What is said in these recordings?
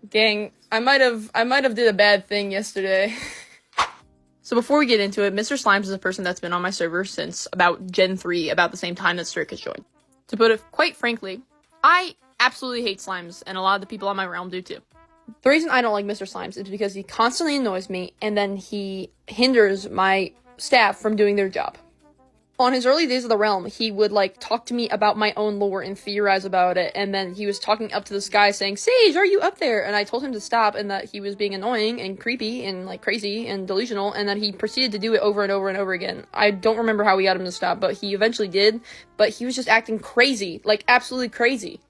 Gang, I might have did a bad thing yesterday. So before we get into it, Mr. Slimes is a person that's been on my server since about Gen 3, about the same time that Strick has joined. To put it quite frankly, I absolutely hate Slimes, and a lot of the people on my realm do too. The reason I don't like Mr. Slimes is because he constantly annoys me, and then he hinders my staff from doing their job. On his early days of the realm, he would, talk to me about my own lore and theorize about it, and then he was talking up to the sky saying, "Sage, are you up there?" And I told him to stop, and that he was being annoying and creepy and, crazy and delusional, and then he proceeded to do it over and over and over again. I don't remember how we got him to stop, but he eventually did, but he was just acting crazy, absolutely crazy.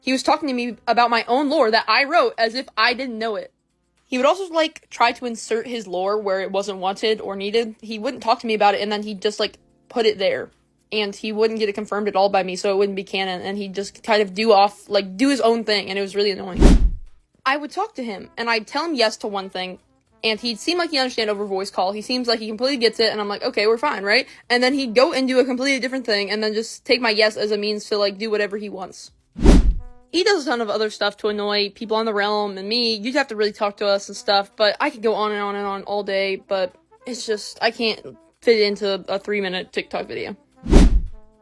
He was talking to me about my own lore that I wrote as if I didn't know it. He would also, try to insert his lore where it wasn't wanted or needed. He wouldn't talk to me about it, and then he'd just, put it there, and he wouldn't get it confirmed at all by me, so it wouldn't be canon, and he'd just kind of do his own thing, and it was really annoying. I would talk to him, and I'd tell him yes to one thing, and he'd seem like he understand over voice call. He seems like he completely gets it, and I'm like, okay, we're fine, right? And then he'd go and do a completely different thing, and then just take my yes as a means to, do whatever he wants. He does a ton of other stuff to annoy people on the realm and me. You'd have to really talk to us and stuff, but I could go on and on and on all day, but it's just, I can't fit it into a 3-minute TikTok video.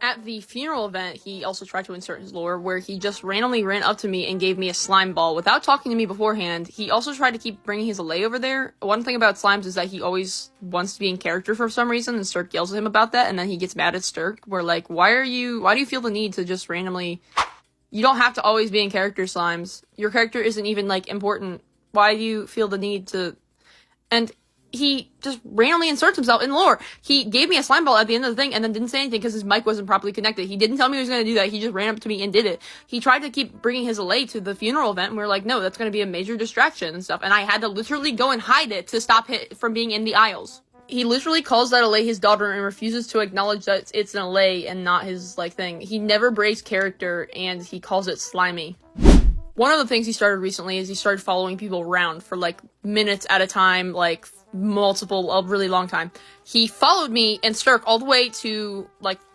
At the funeral event, he also tried to insert his lore, where he just randomly ran up to me and gave me a slime ball without talking to me beforehand. He also tried to keep bringing his allay over there. One thing about Slimes is that he always wants to be in character for some reason, and Stirk yells at him about that, and then he gets mad at Stirk. We're like, why do you feel the need to just randomly... You don't have to always be in character, Slimes. Your character isn't even, important. Why do you feel the need to... And he just randomly inserts himself in lore. He gave me a slime ball at the end of the thing and then didn't say anything because his mic wasn't properly connected. He didn't tell me he was going to do that. He just ran up to me and did it. He tried to keep bringing his allay to the funeral event, and we were like, no, that's going to be a major distraction and stuff. And I had to literally go and hide it to stop it from being in the aisles. He literally calls that allay his daughter and refuses to acknowledge that it's an allay and not his, thing. He never breaks character, and he calls it slimy. One of the things he started recently is he started following people around for, minutes at a time, a really long time. He followed me and Stirk all the way to,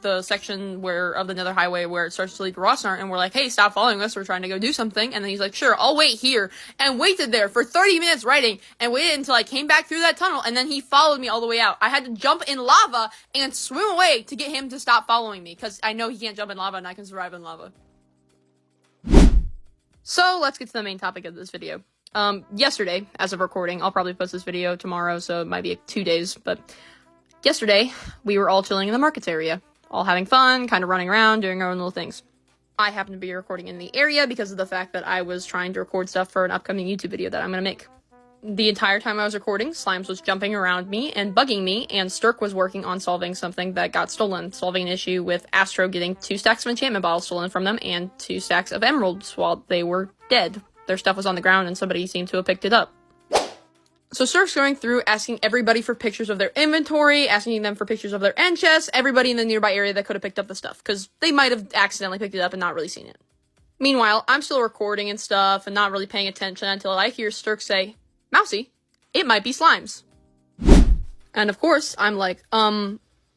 the section of the Nether Highway where it starts to lead to Rossnart, and we're like, hey, stop following us, we're trying to go do something, and then he's like, sure, I'll wait here, and waited there for 30 minutes writing, and waited until I came back through that tunnel, and then he followed me all the way out. I had to jump in lava and swim away to get him to stop following me, because I know he can't jump in lava, and I can survive in lava. So, let's get to the main topic of this video. Yesterday, as of recording, I'll probably post this video tomorrow, so it might be 2 days, but yesterday, we were all chilling in the markets area, all having fun, kind of running around, doing our own little things. I happened to be recording in the area because of the fact that I was trying to record stuff for an upcoming YouTube video that I'm gonna make. The entire time I was recording, Slimes was jumping around me and bugging me, and Stirk was working on solving something that got stolen, solving an issue with Astro getting 2 stacks of enchantment bottles stolen from them and 2 stacks of emeralds while they were dead. Their stuff was on the ground and somebody seemed to have picked it up. So Stirk's going through asking everybody for pictures of their inventory, asking them for pictures of their end chests, everybody in the nearby area that could have picked up the stuff, because they might have accidentally picked it up and not really seen it. Meanwhile, I'm still recording and stuff and not really paying attention until I hear Stirk say, Mousey, it might be Slimes. And of course, I'm like,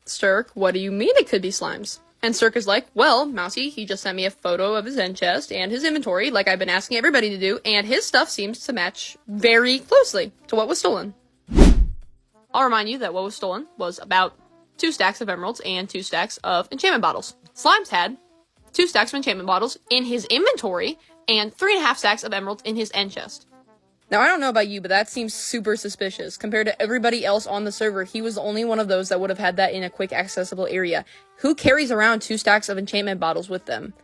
Stirk, what do you mean it could be Slimes? And Stirk is like, well, Mousey, he just sent me a photo of his end chest and his inventory, like I've been asking everybody to do, and his stuff seems to match very closely to what was stolen. I'll remind you that what was stolen was about 2 stacks of emeralds and 2 stacks of enchantment bottles. Slimes had 2 stacks of enchantment bottles in his inventory and 3.5 stacks of emeralds in his end chest. Now, I don't know about you, but that seems super suspicious. Compared to everybody else on the server, he was the only one of those that would have had that in a quick accessible area. Who carries around 2 stacks of enchantment bottles with them?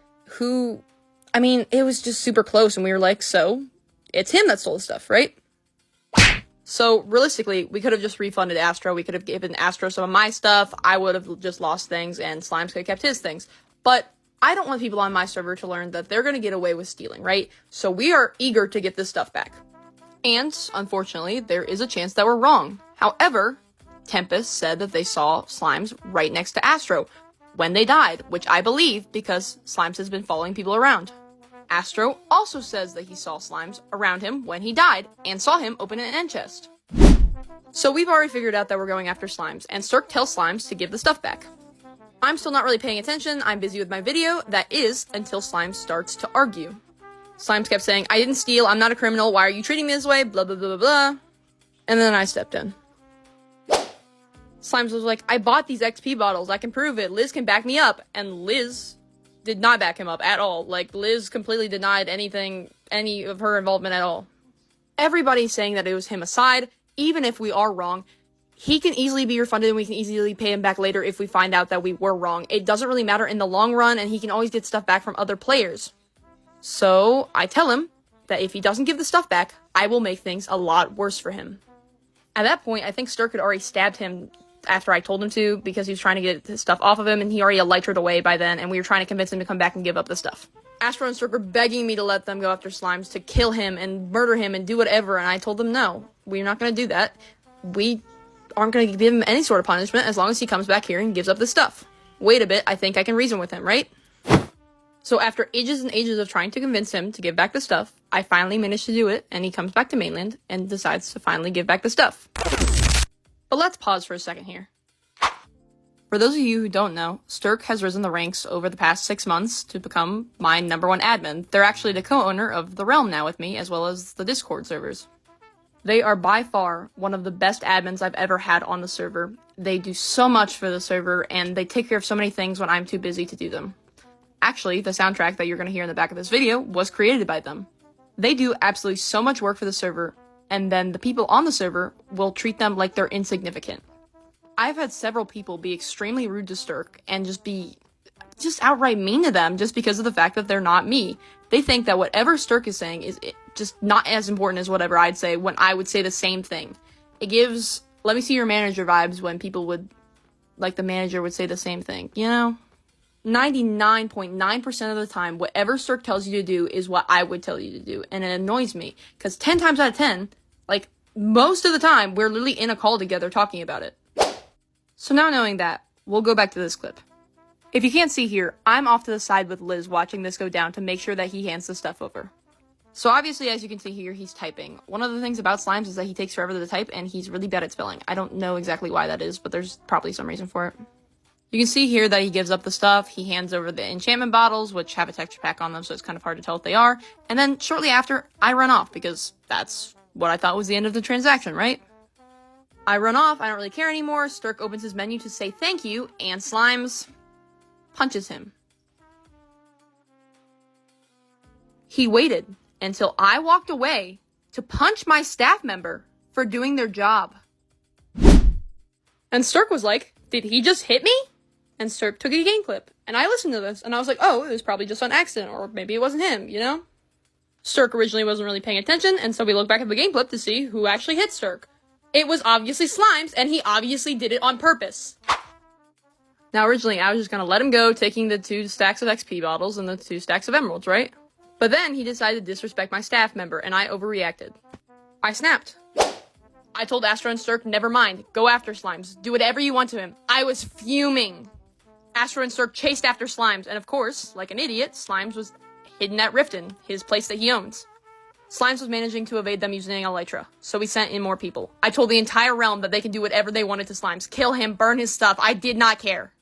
It was just super close, and we were like, so, it's him that stole the stuff, right? So, realistically, we could have just refunded Astro, we could have given Astro some of my stuff, I would have just lost things, and Slimes could have kept his things. But I don't want people on my server to learn that they're gonna get away with stealing, right? So we are eager to get this stuff back. And, unfortunately, there is a chance that we're wrong. However, Tempest said that they saw Slimes right next to Astro when they died, which I believe because Slimes has been following people around. Astro also says that he saw Slimes around him when he died and saw him open an end chest. So we've already figured out that we're going after Slimes, and Stirk tells Slimes to give the stuff back. I'm still not really paying attention, I'm busy with my video, that is, until Slimes starts to argue. Slimes kept saying, I didn't steal, I'm not a criminal, why are you treating me this way, blah, blah, blah, blah, blah. And then I stepped in. Slimes was like, I bought these XP bottles, I can prove it, Liz can back me up. And Liz did not back him up at all. Like, Liz completely denied any of her involvement at all. Everybody's saying that it was him aside. Even if we are wrong, he can easily be refunded and we can easily pay him back later if we find out that we were wrong. It doesn't really matter in the long run, and he can always get stuff back from other players. So I tell him that if he doesn't give the stuff back, I will make things a lot worse for him. At that point, I think Sturk had already stabbed him after I told him to, because he was trying to get his stuff off of him, and he already elytred away by then, and we were trying to convince him to come back and give up the stuff. Astro and Sturk were begging me to let them go after Slimes, to kill him and murder him and do whatever, and I told them no, we're not going to do that. We aren't going to give him any sort of punishment as long as he comes back here and gives up the stuff. Wait a bit, I think I can reason with him, right? So after ages and ages of trying to convince him to give back the stuff, I finally managed to do it, and he comes back to mainland and decides to finally give back the stuff. But let's pause for a second here. For those of you who don't know, Sturk has risen the ranks over the past 6 months to become my #1 admin. They're actually the co-owner of the Realm now with me, as well as the Discord servers. They are by far one of the best admins I've ever had on the server. They do so much for the server, and they take care of so many things when I'm too busy to do them. Actually, the soundtrack that you're going to hear in the back of this video was created by them. They do absolutely so much work for the server, and then the people on the server will treat them like they're insignificant. I've had several people be extremely rude to Sturk and just outright mean to them just because of the fact that they're not me. They think that whatever Sturk is saying is just not as important as whatever I'd say when I would say the same thing. It gives, let me see your manager vibes when people would, like the manager would say the same thing, you know? 99.9% of the time, whatever Sturk tells you to do is what I would tell you to do, and it annoys me, because 10 times out of 10, like, most of the time, we're literally in a call together talking about it. So now knowing that, we'll go back to this clip. If you can't see here, I'm off to the side with Liz watching this go down to make sure that he hands the stuff over. So obviously, as you can see here, he's typing. One of the things about Slimes is that he takes forever to type, and he's really bad at spelling. I don't know exactly why that is, but there's probably some reason for it. You can see here that he gives up the stuff, he hands over the enchantment bottles, which have a texture pack on them, so it's kind of hard to tell what they are, and then shortly after, I run off, because that's what I thought was the end of the transaction, right? I run off, I don't really care anymore, Sturk opens his menu to say thank you, and Slimes punches him. He waited until I walked away to punch my staff member for doing their job. And Sturk was like, did he just hit me? And Sturk took a game clip, and I listened to this, and I was like, oh, it was probably just on accident, or maybe it wasn't him, you know? Sturk originally wasn't really paying attention, and so we looked back at the game clip to see who actually hit Sturk. It was obviously Slimes, and he obviously did it on purpose. Now, originally, I was just gonna let him go, taking the 2 stacks of XP bottles and the 2 stacks of emeralds, right? But then he decided to disrespect my staff member, and I overreacted. I snapped. I told Astro and Sturk, never mind, go after Slimes, do whatever you want to him. I was fuming. Astro and Sturk chased after Slimes, and of course, like an idiot, Slimes was hidden at Riften, his place that he owns. Slimes was managing to evade them using Elytra, so we sent in more people. I told the entire realm that they could do whatever they wanted to Slimes. Kill him, burn his stuff, I did not care.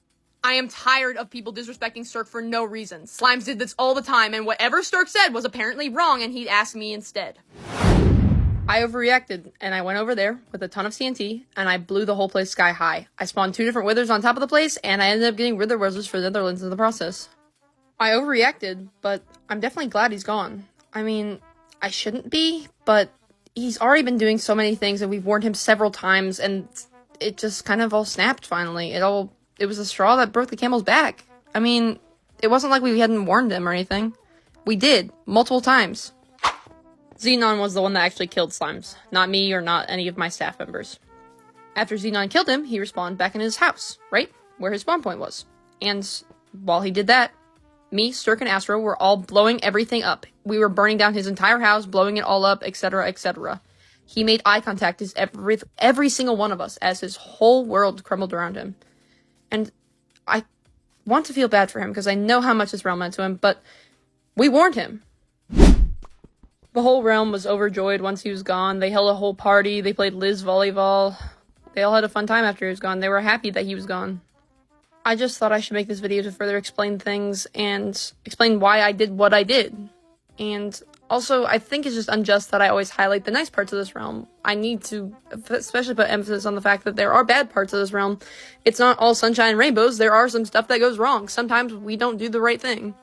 I am tired of people disrespecting Sturk for no reason. Slimes did this all the time, and whatever Sturk said was apparently wrong, and he'd ask me instead. I overreacted, and I went over there with a ton of TNT, and I blew the whole place sky high. I spawned 2 different withers on top of the place, and I ended up getting wither wizards for the Netherlands in the process. I overreacted, but I'm definitely glad he's gone. I mean, I shouldn't be, but he's already been doing so many things, and we've warned him several times, and it just kind of all snapped finally. It was the straw that broke the camel's back. I mean, it wasn't like we hadn't warned him or anything. We did, multiple times. Xenon was the one that actually killed Slimes, not me or not any of my staff members. After Xenon killed him, he respawned back in his house, right? Where his spawn point was. And while he did that, me, Sturk, and Astro were all blowing everything up. We were burning down his entire house, blowing it all up, etc., etc. He made eye contact with every single one of us as his whole world crumbled around him. And I want to feel bad for him because I know how much this realm meant to him, but we warned him. The whole realm was overjoyed once he was gone. They held a whole party. They played Liz volleyball. They all had a fun time after he was gone. They were happy that he was gone. I just thought I should make this video to further explain things and explain why I did what I did. And also, I think it's just unjust that I always highlight the nice parts of this realm. I need to especially put emphasis on the fact that there are bad parts of this realm. It's not all sunshine and rainbows. There are some stuff that goes wrong. Sometimes we don't do the right thing.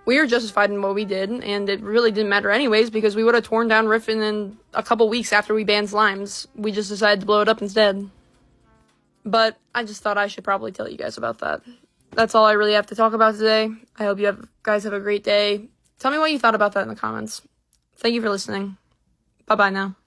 We were justified in what we did, and it really didn't matter anyways, because we would have torn down Riffin in a couple weeks after we banned slimes. We just decided to blow it up instead. But I just thought I should probably tell you guys about that. That's all I really have to talk about today. I hope you guys have a great day. Tell me what you thought about that in the comments. Thank you for listening. Bye-bye now.